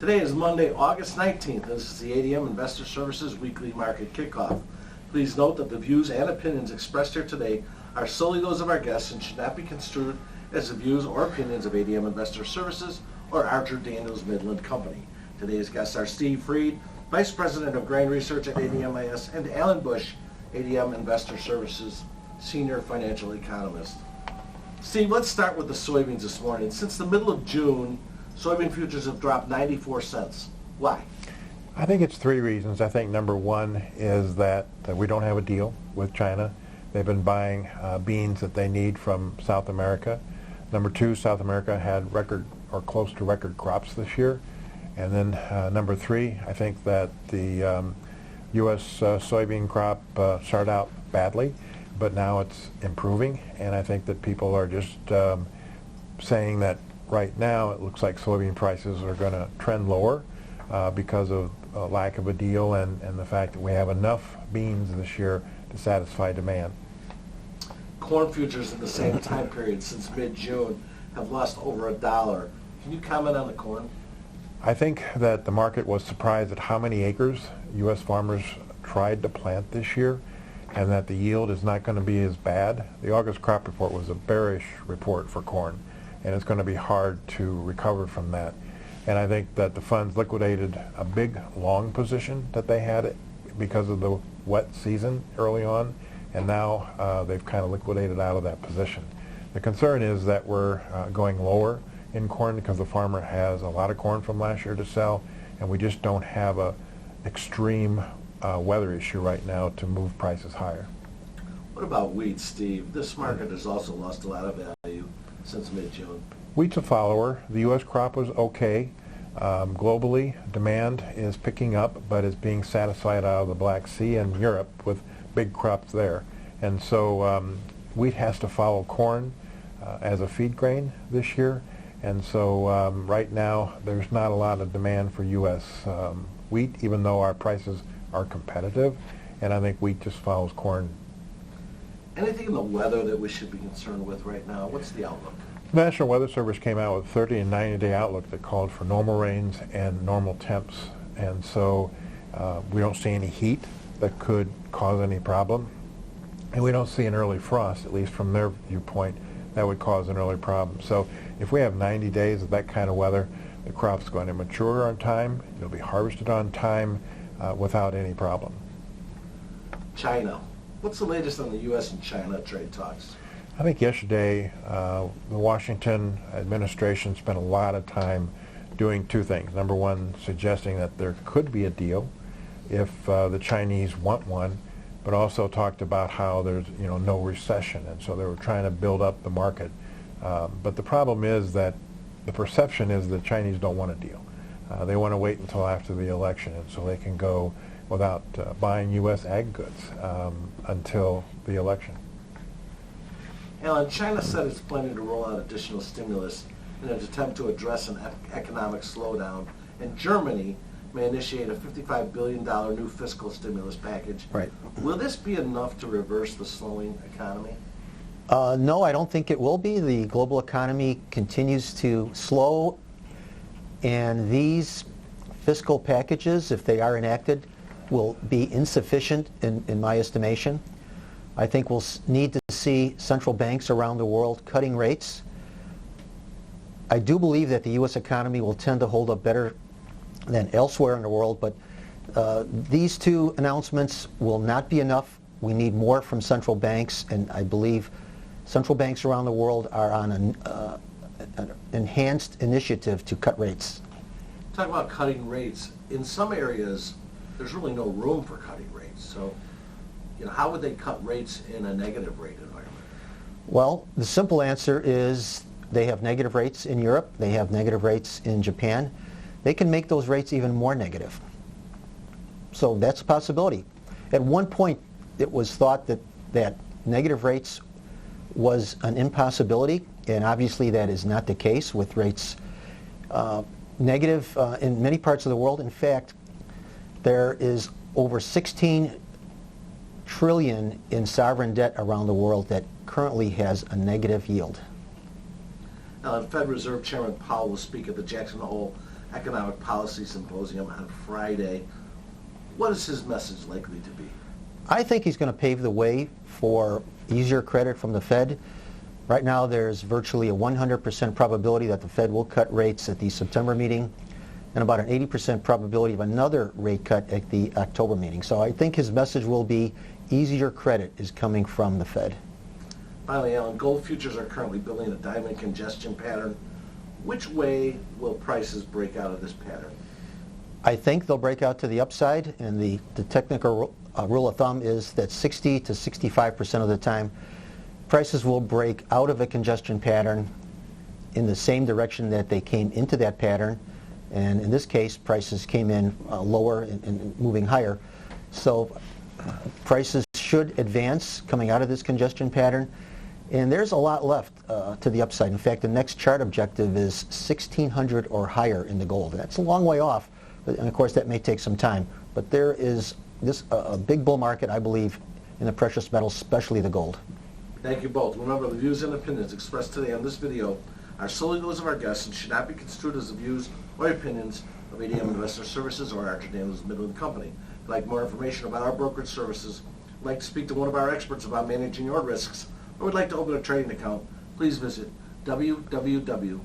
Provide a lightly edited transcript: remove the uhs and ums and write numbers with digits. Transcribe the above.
Today is Monday, August 19th. This is the ADM Investor Services Weekly Market Kickoff. Please note that the views and opinions expressed here today are solely those of our guests and should not be construed as the views or opinions of ADM Investor Services or Archer Daniels Midland Company. Today's guests are Steve Freed, Vice President of Grain Research at ADMIS, and Alan Bush, ADM Investor Services Senior Financial Economist. Steve, let's start with the soybeans this morning. Since the middle of June, soybean futures have dropped 94 cents. Why? I think it's three reasons. I think number one is that we don't have a deal with China. They've been buying beans that they need from South America. Number two, South America had record or close to record crops this year. And then number three, I think that the U.S. soybean crop started out badly, but now it's improving. And I think that people are just saying that right now it looks like soybean prices are going to trend lower because of a lack of a deal and the fact that we have enough beans this year to satisfy demand. Corn futures in the same time period since mid-June have lost over $1. Can you comment on the corn? I think that the market was surprised at how many acres U.S. farmers tried to plant this year and that the yield is not going to be as bad. The August crop report was a bearish report for corn, and it's going to be hard to recover from that. And I think that the funds liquidated a big long position that they had because of the wet season early on, and now they've kind of liquidated out of that position. The concern is that we're going lower in corn because the farmer has a lot of corn from last year to sell, and we just don't have a extreme weather issue right now to move prices higher. What about wheat, Steve? This market has also lost a lot of value since mid-June. Wheat's a follower. The U.S. crop was okay. Globally, demand is picking up, but it's being satisfied out of the Black Sea and Europe with big crops there. And so wheat has to follow corn as a feed grain this year. And so right now, there's not a lot of demand for U.S. Wheat, even though our prices are competitive. And I think wheat just follows corn. Anything in the weather that we should be concerned with right now? What's the outlook? The National Weather Service came out with a 30 and 90-day outlook that called for normal rains and normal temps. And so we don't see any heat that could cause any problem. And we don't see an early frost, at least from their viewpoint, that would cause an early problem. So if we have 90 days of that kind of weather, the crop's going to mature on time, it'll be harvested on time without any problem. China. What's the latest on the U.S. and China trade talks? I think yesterday the Washington administration spent a lot of time doing two things. Number one, suggesting that there could be a deal if the Chinese want one, but also talked about how there's no recession, and so they were trying to build up the market. But the problem is that the perception is the Chinese don't want a deal. They want to wait until after the election, and so they can go without buying U.S. ag goods until the election. Alan, China said it's planning to roll out additional stimulus in an attempt to address an economic slowdown, and Germany may initiate a $55 billion new fiscal stimulus package. Right. Will this be enough to reverse the slowing economy? No, I don't think it will be. The global economy continues to slow, and these fiscal packages, if they are enacted, will be insufficient in my estimation. I think we'll need to see central banks around the world cutting rates. I do believe that the U.S. economy will tend to hold up better than elsewhere in the world, but these two announcements will not be enough. We need more from central banks, and I believe central banks around the world are on an enhanced initiative to cut rates. Talk about cutting rates. In some areas, there's really no room for cutting rates. So, how would they cut rates in a negative rate environment? Well, the simple answer is they have negative rates in Europe. They have negative rates in Japan. They can make those rates even more negative. So that's a possibility. At one point, it was thought that negative rates was an impossibility, and obviously that is not the case with rates negative in many parts of the world. In fact, there is over 16 trillion in sovereign debt around the world that currently has a negative yield. Fed Reserve Chairman Powell will speak at the Jackson Hole Economic Policy Symposium on Friday. What is his message likely to be? I think he's going to pave the way for easier credit from the Fed. Right now there's virtually a 100% probability that the Fed will cut rates at the September meeting and about an 80% probability of another rate cut at the October meeting. So I think his message will be easier credit is coming from the Fed. Finally, Alan, gold futures are currently building a diamond congestion pattern. Which way will prices break out of this pattern? I think they'll break out to the upside, and the technical rule of thumb is that 60 to 65% of the time prices will break out of a congestion pattern in the same direction that they came into that pattern. And in this case, prices came in lower and moving higher. So prices should advance coming out of this congestion pattern. And there's a lot left to the upside. In fact, the next chart objective is 1,600 or higher in the gold. That's a long way off, and of course that may take some time. But there is a big bull market, I believe, in the precious metals, especially the gold. Thank you both. Remember, the views and opinions expressed today on this video are solely those of our guests and should not be construed as the views or opinions of ADM Investor Services or Archer Daniels Midland Company. If you'd like more information about our brokerage services, would like to speak to one of our experts about managing your risks, or would like to open a trading account, please visit www.admis.com.